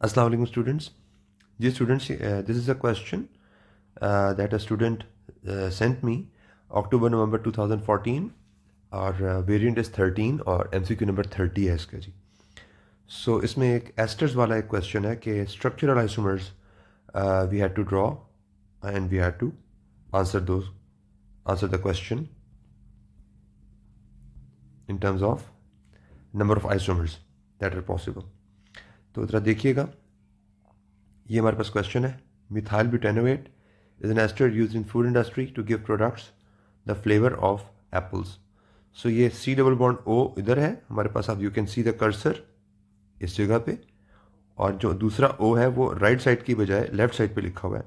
Assalamu alaikum students. Dear students, this is a question that a student sent me October-November 2014 और variant is 13 और MCQ number 30 है इसका जी. सो इसमें एक asters वाला एक क्वेश्चन है कि structural isomers we had to draw and we had to answer the question in terms of number of isomers that are possible. तो ज़रा देखिएगा, ये हमारे पास क्वेश्चन है. Methyl butanoate is an ester used in food industry to give products the flavour of apples. So ये C double bond O इधर है हमारे पास. आप you can see the cursor इस जगह पे, और जो दूसरा O है वो राइट साइड की बजाय लेफ्ट साइड पे लिखा हुआ है.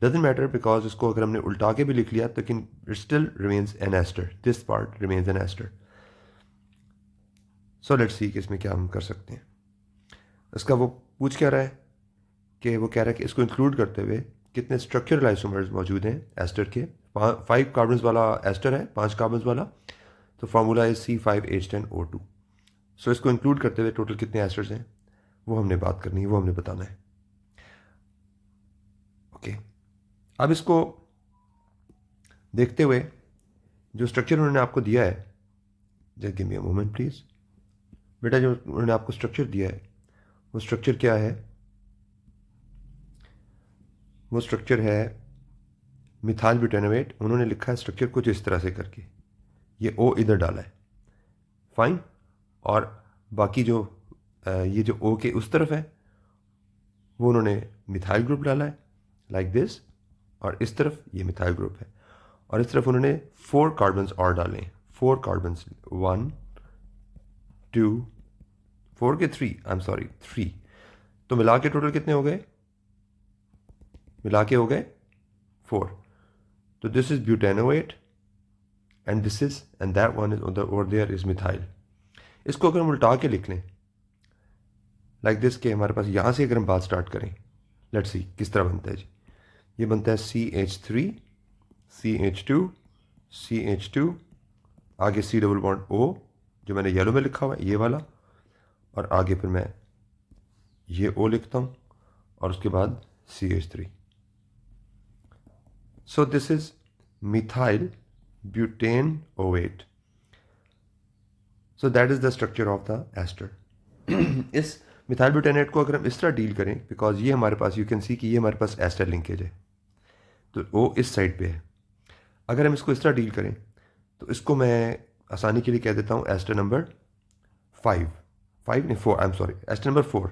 डजेंट मैटर बिकॉज इसको अगर हमने उल्टा के भी लिख लिया तो लेकिन it still remains an ester. This part remains an ester. So let's see कि इसमें क्या हम कर सकते हैं. इसका वो पूछ क्या रहा है कि वो कह रहा है कि इसको इंक्लूड करते हुए कितने स्ट्रक्चरल आइसोमर्स मौजूद हैं एस्टर के. 5 कार्बन्स वाला एस्टर है, 5 कार्बन्स वाला. तो फार्मूला इज C5H10O2. सो इसको इंक्लूड करते हुए टोटल कितने एस्टर्स हैं वो हमने बात करनी है, वो हमने बताना है. ओके, अब इसको देखते हुए जो स्ट्रक्चर उन्होंने आपको दिया है, just give me a moment please बेटा. जो उन्होंने आपको स्ट्रक्चर दिया है वो स्ट्रक्चर क्या है? वो स्ट्रक्चर है मिथाइल ब्यूटेनोएट. उन्होंने लिखा है स्ट्रक्चर कुछ इस तरह से करके, ये O इधर डाला है, फाइन. और बाकी जो ये जो O के उस तरफ है वो उन्होंने मिथाइल ग्रुप डाला है लाइक दिस, और इस तरफ ये मिथाइल ग्रुप है, और इस तरफ उन्होंने 4 कार्बन्स और डाले हैं. 4 कार्बन्स, 1 2 4 के 3, आई एम सॉरी 3. तो मिला के टोटल कितने हो गए? मिला के हो गए 4. तो this is butanoate and this is and that one is over there is methyl. इसको अगर हम उल्टा के लिख लें लाइक दिस के हमारे पास यहाँ से अगर हम बात स्टार्ट करें, लेट्स सी किस तरह बनता है जी. ये बनता है CH3 CH2 CH2, आगे C डबल बॉन्ड O जो मैंने येलो में लिखा हुआ है ये वाला, और आगे फिर मैं ये O लिखता हूँ और उसके बाद CH3. So this is methyl butanoate. So that is the structure of the ester. इस मिथाइल ब्यूटेनोएट को अगर हम इस तरह डील करें, बिकॉज ये हमारे पास यू कैन सी कि ये हमारे पास एस्टर लिंकेज है, तो O इस साइड पे है. अगर हम इसको इस तरह डील करें तो इसको मैं आसानी के लिए कह देता हूँ एस्टर नंबर 5 नहीं 4, I am sorry, ester number 4.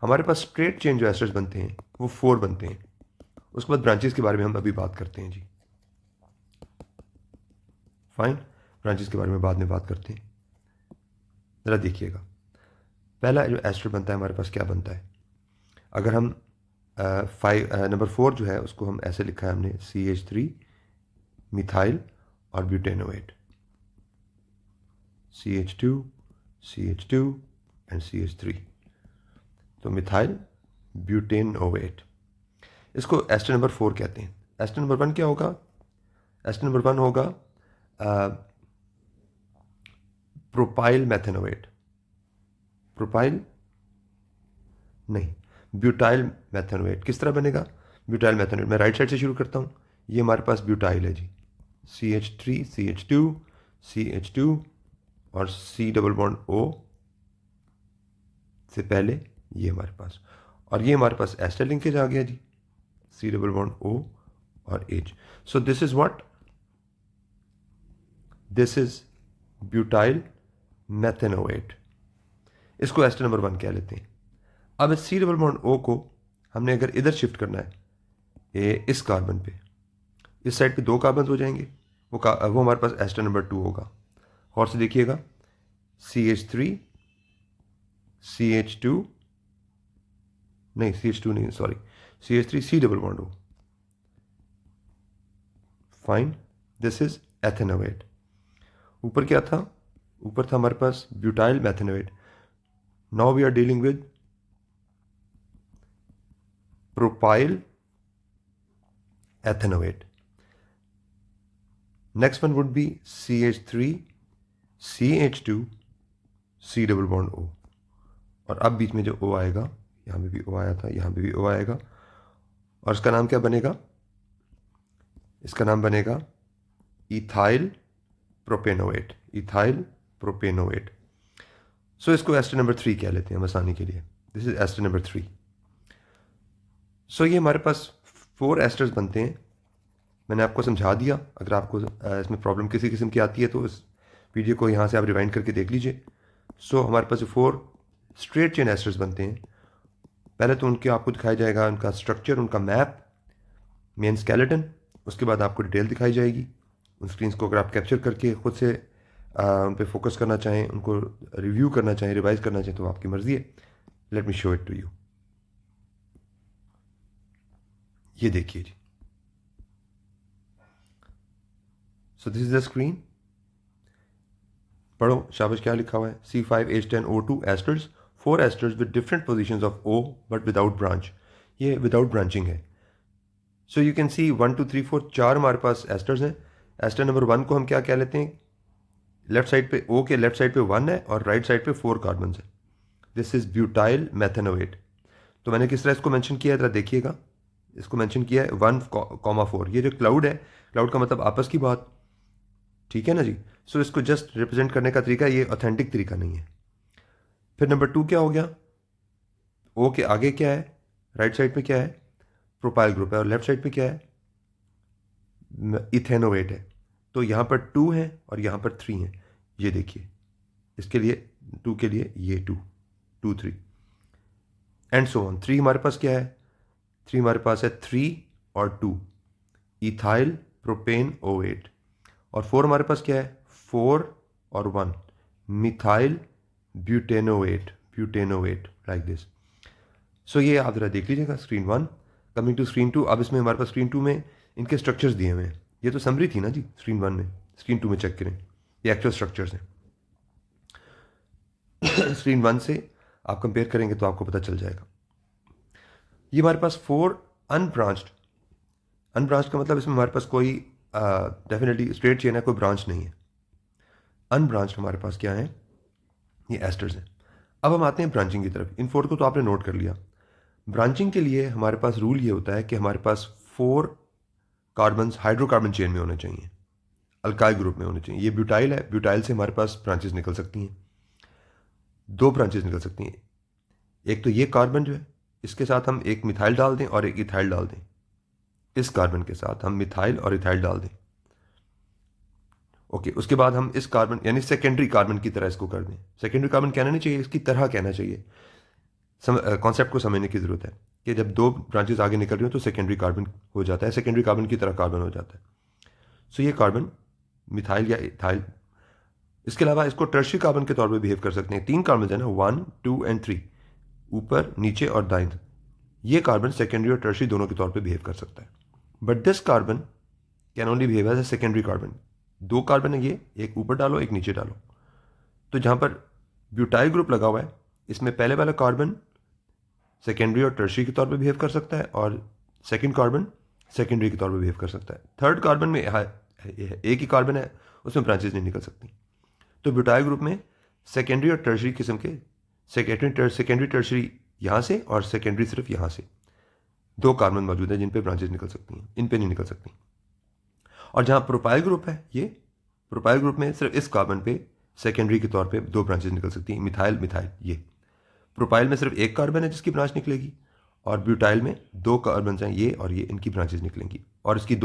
हमारे पास स्ट्रेट चेन जो एस्टर्स बनते हैं वो 4 बनते हैं. उसके बाद ब्रांचेस के बारे में हम अभी बात करते हैं जी, फाइन. ब्रांचेस के बारे में बाद में बात करते हैं. ज़रा देखिएगा, पहला जो एस्टर बनता है हमारे पास क्या बनता है. अगर हम नंबर 4 जो है उसको हम ऐसे लिखा है हमने CH3 मिथाइल और ब्यूटेनोएट, CH2 CH2 एंड CH3. तो मिथाइल ब्यूटेनोएट, इसको एस्टर नंबर 4 कहते हैं. एस्टर नंबर 1 क्या होगा? एस्टर नंबर 1 होगा प्रोपाइल मैथेनोएट. प्रोपाइल नहीं, ब्यूटाइल मैथेनोएट. किस तरह बनेगा ब्यूटाइल मैथेनोएट? मैं राइट साइड से शुरू करता हूँ. ये हमारे पास ब्यूटाइल है जी, CH3 CH2 CH2 और C डबल बॉन्ड O से पहले ये हमारे पास, और ये हमारे पास एस्टर लिंकेज आ गया जी, C डबल बॉन्ड O और H. So this is what, this is butyl methanoate. इसको एस्टर नंबर 1 कह लेते हैं. अब इस C डबल बॉन्ड O को हमने अगर इधर शिफ्ट करना है इस कार्बन पे, इस साइड पे 2 कार्बन हो जाएंगे, वो हमारे पास एस्टर नंबर 2 होगा. और से देखिएगा CH3 CH2 नहीं, CH2 नहीं sorry, CH3 C double bond O, fine. This is ethanoate. ऊपर क्या था? ऊपर था हमारे पास butyl methanoate. Now we are dealing with propyl ethanoate. Next one would be CH3 CH2 C double bond O, और अब बीच में जो O आएगा यहाँ पे भी O आया था, यहाँ पे भी O आएगा, और इसका नाम क्या बनेगा? इसका नाम बनेगा इथाइल प्रोपेनोएट, इथाइल प्रोपेनोएट। सो इसको एस्टर नंबर 3 कह लेते हैं आसानी के लिए। This is ester number 3। So ये हमारे पास 4 एस्टर्स बनते हैं। मैंने आपको समझा दिया। अगर आपको इसमें प्रॉब्लम किसी किस्म की आती है तो इस वीडियो को यहाँ से आप रिवाइंड करके देख लीजिए। सो हमारे पास 4 स्ट्रेट चेन एस्टर्स बनते हैं। पहले तो उनके आपको दिखाया जाएगा उनका स्ट्रक्चर, उनका मैप, मेन स्केलेटन। उसके बाद आपको डिटेल दिखाई जाएगी। उन स्क्रीन्स को अगर आप कैप्चर करके खुद से उन पर फोकस करना चाहें, उनको रिव्यू करना चाहें, रिवाइज करना चाहें, तो आपकी मर्जी है। Let me show it to you. ये देखिए जी। So this is the screen. पढ़ो शाबाश, क्या लिखा हुआ है? C5H10O2 esters, 4 esters with different position of O but without branch. ये विदाउट ब्रांचिंग है। सो यू कैन सी 1 2 3 4 4 हमारे पास एस्टर्स हैं। एस्टर नंबर 1 को हम क्या कह लेते हैं? लेफ्ट साइड पे O के लेफ्ट साइड पे 1 है और राइट साइड पे 4 कार्बन है। This is butyl methanoate. तो मैंने किस तरह इसको मेंशन किया है, जरा देखिएगा। इसको मेंशन किया है 1,4। ये जो क्लाउड है, क्लाउड का मतलब आपस की बात, ठीक है ना जी। सो इसको जस्ट रिप्रेजेंट करने का तरीका, ये ऑथेंटिक तरीका नहीं है। फिर नंबर 2 क्या हो गया? O के आगे क्या है? राइट साइड पे क्या है? प्रोपाइल ग्रुप है, और लेफ्ट साइड पे क्या है? इथेनोएट है। तो यहाँ पर 2 है और यहाँ पर 3 है। ये देखिए, इसके लिए 2 के लिए ये 2 2 3 एंड सो ऑन। 3 हमारे पास क्या है? 3 हमारे पास है 3 और 2 इथाइल प्रोपेन ओएट। और 4 हमारे पास क्या है? 4 और 1 मिथाइल ब्यूटेनोएट, ब्यूटेनोएट, लाइक दिस। सो ये आप जरा देख लीजिएगा स्क्रीन 1। Coming to screen 2। अब इसमें हमारे पास स्क्रीन 2 में इनके स्ट्रक्चर्स दिए हुए हैं। ये तो समरी थी ना जी स्क्रीन 1 में। स्क्रीन 2 में चेक करें, ये एक्चुअल स्ट्रक्चर्स हैं। स्क्रीन 1 से आप कंपेयर करेंगे तो आपको पता चल जाएगा। ये हमारे पास 4 अनब्रांच्ड, अनब्रांच्ड का मतलब इसमें हमारे पास कोई डेफिनेटली स्ट्रेट चेन है, कोई ब्रांच नहीं है। अनब्रांच्ड हमारे पास क्या है? ये एस्टर्स हैं। अब हम आते हैं ब्रांचिंग की तरफ। इन 4 को तो आपने नोट कर लिया। ब्रांचिंग के लिए हमारे पास रूल ये होता है कि हमारे पास 4 कार्बन्स हाइड्रोकार्बन चेन में होने चाहिए, अल्काइल ग्रुप में होने चाहिए। ये ब्यूटाइल है, ब्यूटाइल से हमारे पास ब्रांचेस निकल सकती हैं। 2 ब्रांचेस निकल सकती हैं। एक तो ये कार्बन जो है, इसके साथ हम एक मिथाइल डाल दें और एक इथाइल डाल दें। इस कार्बन के साथ हम मिथाइल और इथाइल डाल दें। ओके, उसके बाद हम इस कार्बन यानी सेकेंडरी कार्बन की तरह इसको कर दें। सेकेंडरी कार्बन कहना नहीं चाहिए, इसकी तरह कहना चाहिए। कॉन्सेप्ट को समझने की ज़रूरत है कि जब 2 ब्रांचेस आगे निकल रही हो तो सेकेंडरी कार्बन हो जाता है, सेकेंडरी कार्बन की तरह कार्बन हो जाता है। सो ये कार्बन मिथाइल या इथाइल। इसके अलावा इसको टर्शियरी कार्बन के तौर पे बिहेव कर सकते हैं। 3 कार्बन है ना, 1 2 एंड 3, ऊपर नीचे और दाएं। ये कार्बन सेकेंडरी और टर्शियरी दोनों के तौर पे बिहेव कर सकता है। But this carbon can only behave as a secondary carbon. 2 carbon है ये, एक ऊपर डालो एक नीचे डालो। तो जहाँ पर ब्यूटाइल ग्रुप लगा हुआ है, इसमें पहले वाला कार्बन सेकेंडरी और टर्शियरी के तौर पे बिहेव कर सकता है और सेकेंड कार्बन सेकेंडरी के तौर पे बिहेव कर सकता है। थर्ड कार्बन में एक ही कार्बन है, उसमें ब्रांचेस नहीं निकल सकती। तो ब्यूटाइल ग्रुप में सेकेंडरी और टर्शियरी किस्म के सेकेंडरी टर्शियरी यहाँ से और सेकेंडरी सिर्फ यहाँ से 2 कार्बन मौजूद हैं जिन पे ब्रांचेस निकल सकती हैं, इन पे नहीं निकल सकती। और जहाँ प्रोपाइल ग्रुप है, ये प्रोपाइल ग्रुप में सिर्फ इस कार्बन पे सेकेंडरी के तौर पे 2 ब्रांचेस निकल सकती हैं, मिथाइल मिथाइल। ये प्रोपाइल में सिर्फ एक कार्बन है जिसकी ब्रांच निकलेगी, और ब्यूटाइल में 2 कार्बन हैं, ये और ये, इनकी ब्रांचेस निकलेंगी। और इसकी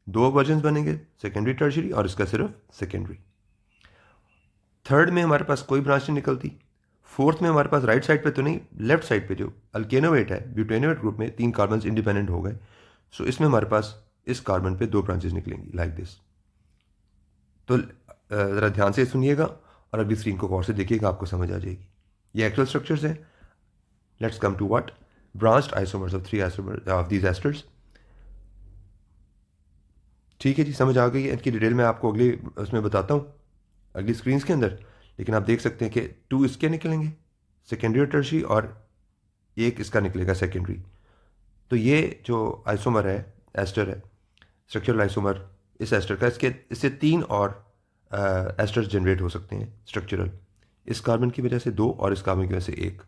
दो वर्जन बनेंगे, सेकेंडरी टर्शियरी, और इसका सिर्फ सेकेंडरी। थर्ड में हमारे पास कोई ब्रांच नहीं निकलती। फोर्थ में हमारे पास राइट साइड पे तो नहीं, लेफ्ट साइड पे जो अल्केनोएट है, ब्यूटेनोएट ग्रुप में 3 कार्बन इंडिपेंडेंट हो गए। सो इसमें हमारे पास इस कार्बन पे 2 ब्रांचेस निकलेंगी, लाइक दिस। तो ज़रा ध्यान से सुनिएगा और अगली स्क्रीन को गौर से देखिएगा, आपको समझ आ जाएगी। ये एक्चुअल स्ट्रक्चर्स हैं। Let's come to what? Branched isomers of 3 isomers of these esters. ठीक है जी, समझ आ गई है। इनकी डिटेल मैं आपको अगली उसमें बताता हूँ, अगली स्क्रीन के अंदर। लेकिन आप देख सकते हैं कि 2 इसके निकलेंगे सेकेंडरी और टर्शियरी, और एक इसका निकलेगा सेकेंडरी। तो ये जो आइसोमर है, एस्टर है, स्ट्रक्चरल आइसोमर इस एस्टर का, इससे 3 और एस्टर्स जनरेट हो सकते हैं स्ट्रक्चरल। इस कार्बन की वजह से 2 और इस कार्बन की वजह से 1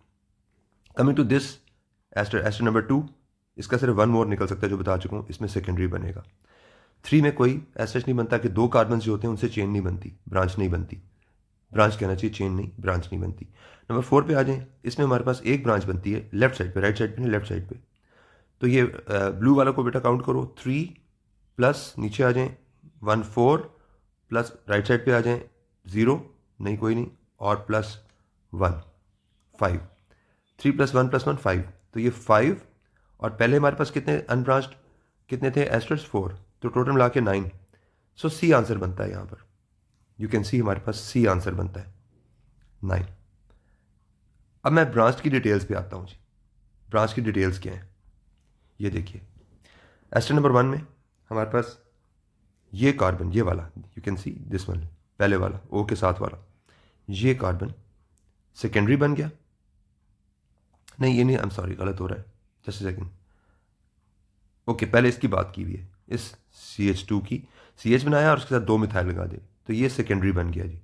coming to this ester number 2, इसका सिर्फ वन मोर निकल सकता है जो बता चुका हूँ, इसमें सेकेंडरी बनेगा। 3 में कोई ऐसा नहीं बनता कि 2 कार्बन जो होते हैं उनसे चेन नहीं बनती, ब्रांच नहीं बनती, ब्रांच कहना चाहिए, चेन नहीं, ब्रांच नहीं बनती। नंबर 4 पे आ जाएं, इसमें हमारे पास एक ब्रांच बनती है लेफ्ट साइड पे, राइट साइड पे नहीं, लेफ्ट साइड पे। तो ये ब्लू वाला को बेटा काउंट करो, 3 प्लस नीचे आ जाएं 1 4 प्लस राइट साइड पे आ जाएं 0 नहीं कोई नहीं, और प्लस 1 5, 3 + 1 + 1 5, तो ये 5। और पहले हमारे पास कितने अनब्रांच्ड कितने थे एस्टर्स 4, तो टोटल मिला के 9। सो सी आंसर बनता है यहाँ पर, यू कैन सी हमारे पास सी आंसर बनता है 9। अब मैं ब्रांच की डिटेल्स पे आता हूँ जी। ब्रांच की डिटेल्स क्या है ये देखिए। एस्टर नंबर 1 में हमारे पास ये कार्बन, ये वाला, you can see this one, पहले वाला ओ के साथ वाला, ये कार्बन सेकेंडरी बन गया। नहीं ये नहीं, आई एम सॉरी, गलत हो रहा है, जस्ट सेकेंड। ओके, पहले इसकी बात की हुई है, इस CH2 की CH बनाया और उसके साथ 2 मिथाइल लगा दे, तो ये सेकेंडरी बन गया जी।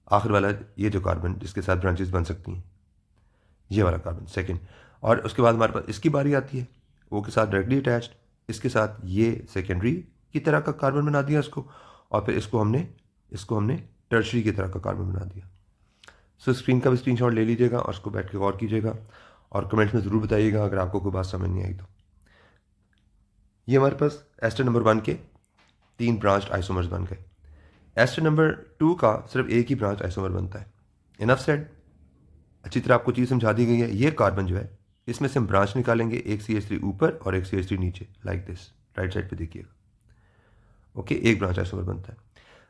आखिर वाला ये जो कार्बन जिसके साथ ब्रांचेस बन सकती हैं, ये वाला कार्बन सेकेंड। और उसके बाद हमारे पास इसकी बारी आती है, ओ के साथ डायरेक्टली अटैच्ड, इसके साथ ये सेकेंडरी की तरह का कार्बन बना दिया इसको, और फिर इसको हमने टर्शरी की तरह का कार्बन बना दिया। सो स्क्रीन का भी स्क्रीनशॉट ले लीजिएगा और उसको बैठ के गौर कीजिएगा और कमेंट्स में ज़रूर बताइएगा अगर आपको कोई बात समझ नहीं आई तो। ये हमारे पास एस्टर नंबर 1 के 3 ब्रांच्ड आइसोमर्स बन गए। एस्टर नंबर 2 का सिर्फ एक ही ब्रांच आइसोमर बनता है। इनफ सेड, अच्छी तरह आपको चीज़ समझा दी गई है। ये कार्बन जो है इसमें से हम ब्रांच निकालेंगे, एक CH3 ऊपर और एक CH3 नीचे, लाइक दिस, राइट साइड पे देखिएगा। ओके, एक ब्रांच आइसोमर बनता है।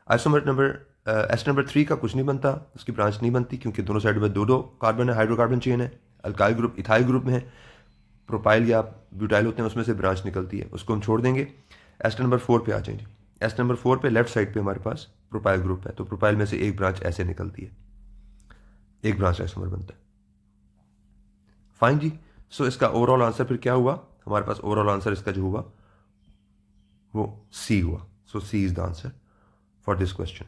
आइसोमर एस्टर नंबर 3 का कुछ नहीं बनता, उसकी ब्रांच नहीं बनती क्योंकि दोनों साइड में दो कार्बन है, हाइड्रोकार्बन चेन है, अल्काइल ग्रुप इथाइल ग्रुप में है, प्रोपाइल या ब्यूटाइल होते हैं, उसमें से ब्रांच निकलती है, उसको हम छोड़ देंगे। एस्टर नंबर 4 पे आ जाएंगे। एस्टर नंबर 4 पे लेफ्ट साइड पे हमारे पास प्रोपाइल ग्रुप है, तो प्रोपाइल में से एक ब्रांच ऐसे निकलती है, एक ब्रांच आइसोमर बनता है। फाइन जी। सो इसका ओवरऑल आंसर फिर क्या हुआ, हमारे पास ओवरऑल आंसर इसका जो हुआ वो सी हुआ। So C is the answer for this question.